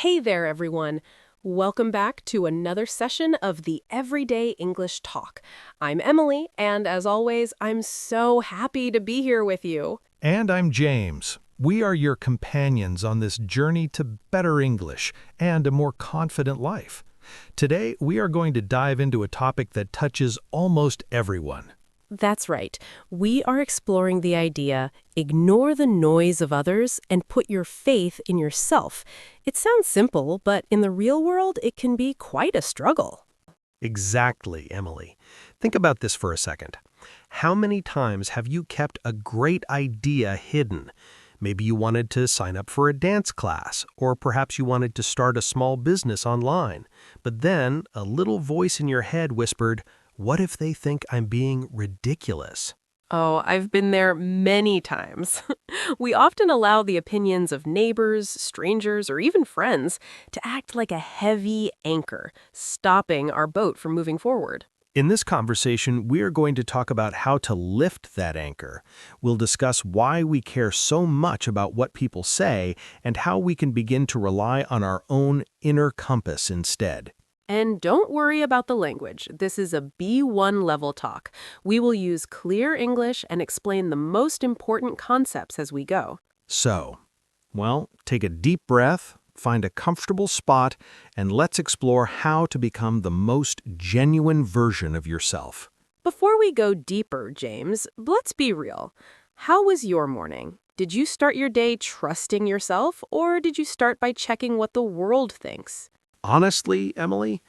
Hey there, everyone. Welcome back to another session of the Everyday English Talk. I'm Emily, and as always, I'm so happy to be here with you. And I'm James. We are your companions on this journey to better English and a more confident life. Today, we are going to dive into a topic that touches almost everyone. That's right. We are exploring the idea ignore the noise of others and put your faith in yourself. It sounds simple, but in the real world, it can be quite a struggle. Exactly, Emily. Think about this for a second. How many times have you kept a great idea hidden? Maybe you wanted to sign up for a dance class, or perhaps you wanted to start a small business online. But then a little voice in your head whispered, "What if they think I'm being ridiculous?" Oh, I've been there many times. We often allow the opinions of neighbors, strangers, or even friends to act like a heavy anchor, stopping our boat from moving forward. In this conversation, we are going to talk about how to lift that anchor. We'll discuss why we care so much about what people say and how we can begin to rely on our own inner compass instead. And don't worry about the language. This is a B1 level talk. We will use clear English and explain the most important concepts as we go. So, take a deep breath, find a comfortable spot, and let's explore how to become the most genuine version of yourself. Before we go deeper, James, let's be real. How was your morning? Did you start your day trusting yourself, or did you start by checking what the world thinks? Honestly, Emily,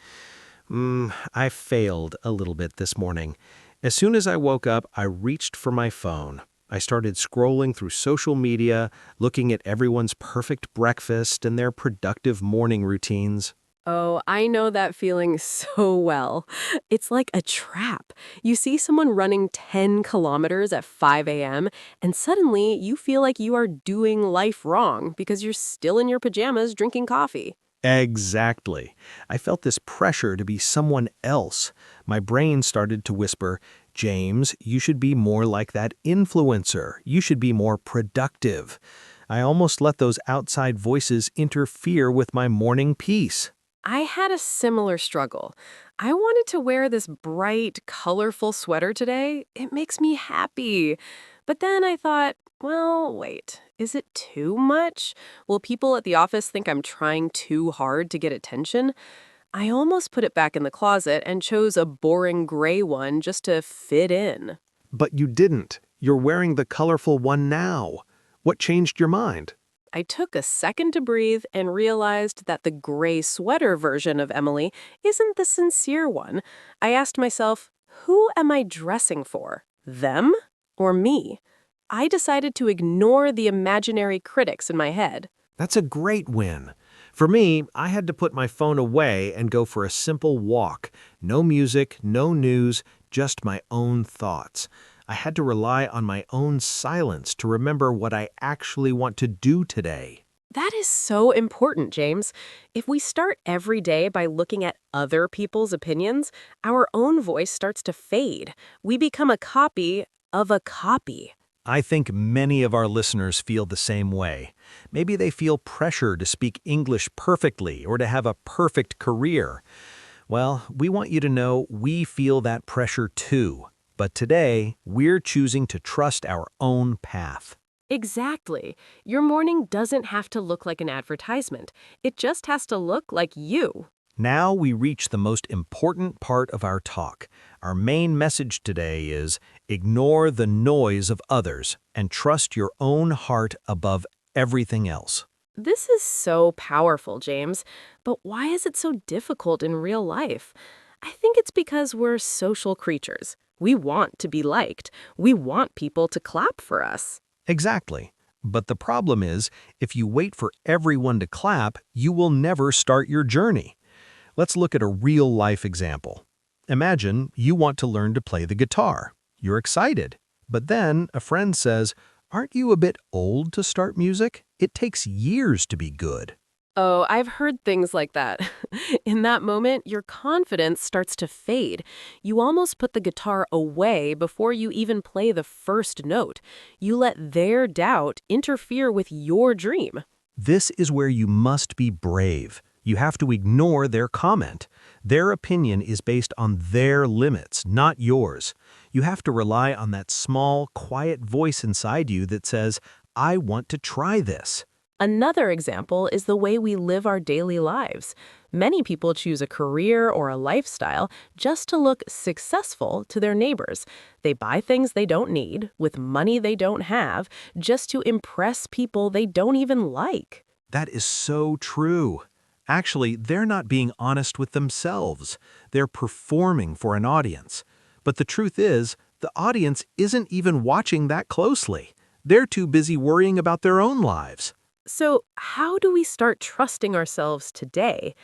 I failed a little bit this morning. As soon as I woke up, I reached for my phone. I started scrolling through social media, looking at everyone's perfect breakfast and their productive morning routines. Oh, I know that feeling so well. It's like a trap. You see someone running 10 kilometers at 5 a.m., and suddenly you feel like you are doing life wrong because you're still in your pajamas drinking coffee. Exactly. I felt this pressure to be someone else. My brain started to whisper, "James, you should be more like that influencer. You should be more productive." I almost let those outside voices interfere with my morning peace. I had a similar struggle. I wanted to wear this bright, colorful sweater today. It makes me happy. But then I thought, well, wait, is it too much? Will people at the office think I'm trying too hard to get attention? I almost put it back in the closet and chose a boring gray one just to fit in. But you didn't. You're wearing the colorful one now. What changed your mind? I took a second to breathe and realized that the gray sweater version of Emily isn't the sincere one. I asked myself, who am I dressing for? Them or me? I decided to ignore the imaginary critics in my head. That's a great win. For me, I had to put my phone away and go for a simple walk. No music, no news, just my own thoughts. I had to rely on my own silence to remember what I actually want to do today. That is so important, James. If we start every day by looking at other people's opinions, our own voice starts to fade. We become a copy of a copy. I think many of our listeners feel the same way. Maybe they feel pressure to speak English perfectly or to have a perfect career. Well, we want you to know we feel that pressure too. But today, we're choosing to trust our own path. Exactly. Your morning doesn't have to look like an advertisement. It just has to look like you. Now we reach the most important part of our talk. Our main message today is ignore the noise of others and trust your own heart above everything else. This is so powerful, James. But why is it so difficult in real life? I think it's because we're social creatures. We want to be liked. We want people to clap for us. Exactly. But the problem is, if you wait for everyone to clap, you will never start your journey. Let's look at a real-life example. Imagine you want to learn to play the guitar. You're excited. But then a friend says, "Aren't you a bit old to start music? It takes years to be good." Oh, I've heard things like that. In that moment, your confidence starts to fade. You almost put the guitar away before you even play the first note. You let their doubt interfere with your dream. This is where you must be brave. You have to ignore their comment. Their opinion is based on their limits, not yours. You have to rely on that small, quiet voice inside you that says, I want to try this. Another example is the way we live our daily lives. Many people choose a career or a lifestyle just to look successful to their neighbors. They buy things they don't need with money they don't have just to impress people they don't even like. That is so true. Actually, they're not being honest with themselves. They're performing for an audience. But the truth is, the audience isn't even watching that closely. They're too busy worrying about their own lives. So, how do we start trusting ourselves today?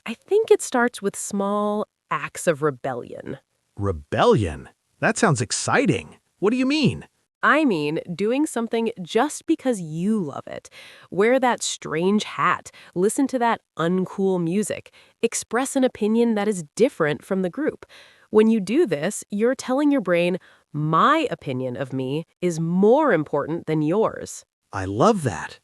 I think it starts with small acts of rebellion. Rebellion? That sounds exciting. What do you mean? I mean, doing something just because you love it. Wear that strange hat, listen to that uncool music, express an opinion that is different from the group. When you do this, you're telling your brain, my opinion of me is more important than yours. I love that.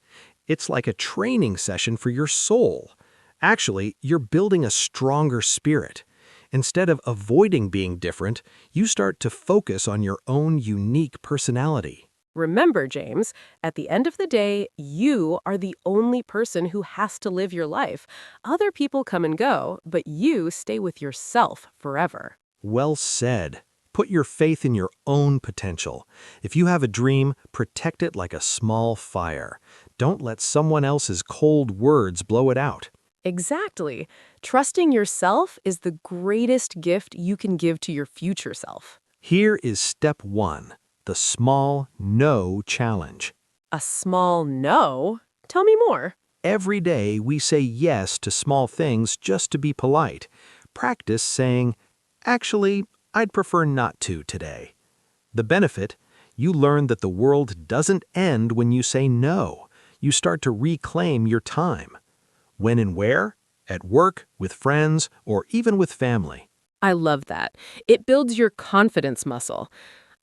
It's like a training session for your soul. Actually, you're building a stronger spirit. Instead of avoiding being different, you start to focus on your own unique personality. Remember, James, at the end of the day, you are the only person who has to live your life. Other people come and go, but you stay with yourself forever. Well said. Put your faith in your own potential. If you have a dream, protect it like a small fire. Don't let someone else's cold words blow it out. Exactly. Trusting yourself is the greatest gift you can give to your future self. Here is step 1, the small no challenge. A small no? Tell me more. Every day we say yes to small things just to be polite. Practice saying, actually, I'd prefer not to today. The benefit, you learn that the world doesn't end when you say no. You start to reclaim your time. When and where? At work, with friends, or even with family. I love that. It builds your confidence muscle.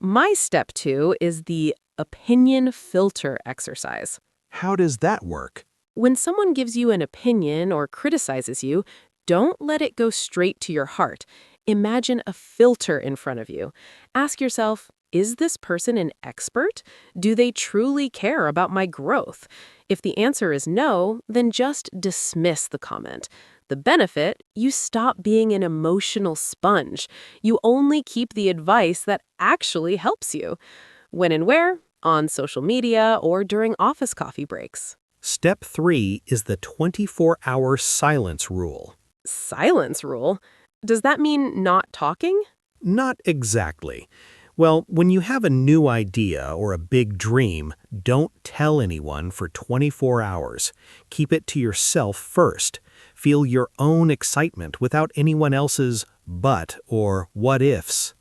My step 2 is the opinion filter exercise. How does that work? When someone gives you an opinion or criticizes you, don't let it go straight to your heart. Imagine a filter in front of you. Ask yourself, is this person an expert? Do they truly care about my growth? If the answer is no, then just dismiss the comment. The benefit, you stop being an emotional sponge. You only keep the advice that actually helps you. When and where? On social media or during office coffee breaks. Step 3 is the 24-hour silence rule. Silence rule? Does that mean not talking? Not exactly. Well, when you have a new idea or a big dream, don't tell anyone for 24 hours. Keep it to yourself first. Feel your own excitement without anyone else's but or what ifs.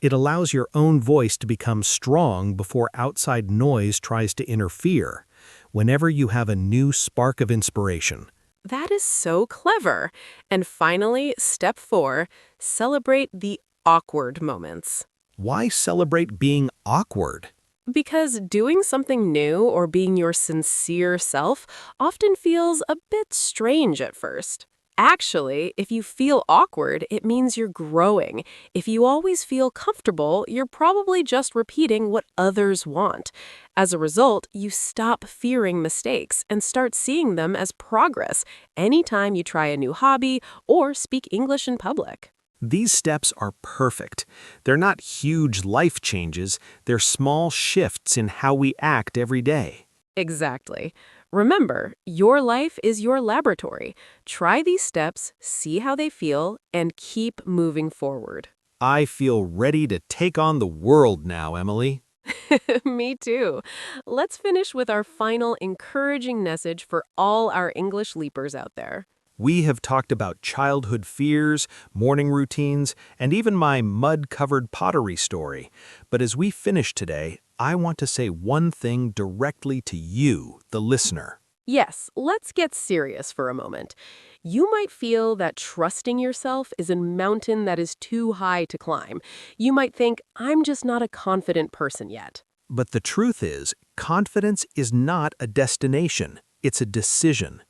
It allows your own voice to become strong before outside noise tries to interfere. Whenever you have a new spark of inspiration. That is so clever. And finally, step 4, celebrate the awkward moments. Why celebrate being awkward? Because doing something new or being your sincere self often feels a bit strange at first. Actually, if you feel awkward, it means you're growing. If you always feel comfortable, you're probably just repeating what others want. As a result, you stop fearing mistakes and start seeing them as progress anytime you try a new hobby or speak English in public. These steps are perfect. They're not huge life changes, they're small shifts in how we act every day. Exactly. Remember, your life is your laboratory. Try these steps, see how they feel, and keep moving forward. I feel ready to take on the world now, Emily. Me too. Let's finish with our final encouraging message for all our English leapers out there. We have talked about childhood fears, morning routines, and even my mud-covered pottery story. But as we finish today, I want to say one thing directly to you, the listener. Yes, let's get serious for a moment. You might feel that trusting yourself is a mountain that is too high to climb. You might think, I'm just not a confident person yet. But the truth is, confidence is not a destination. It's a decision.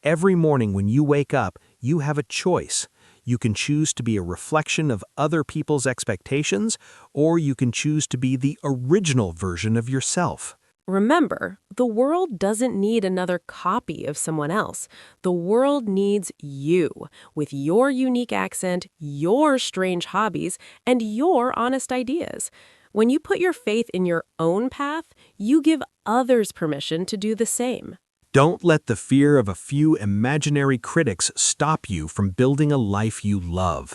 Every morning when you wake up, you have a choice. You can choose to be a reflection of other people's expectations, or you can choose to be the original version of yourself. Remember, the world doesn't need another copy of someone else. The world needs you, with your unique accent, your strange hobbies, and your honest ideas. When you put your faith in your own path, you give others permission to do the same. Don't let the fear of a few imaginary critics stop you from building a life you love.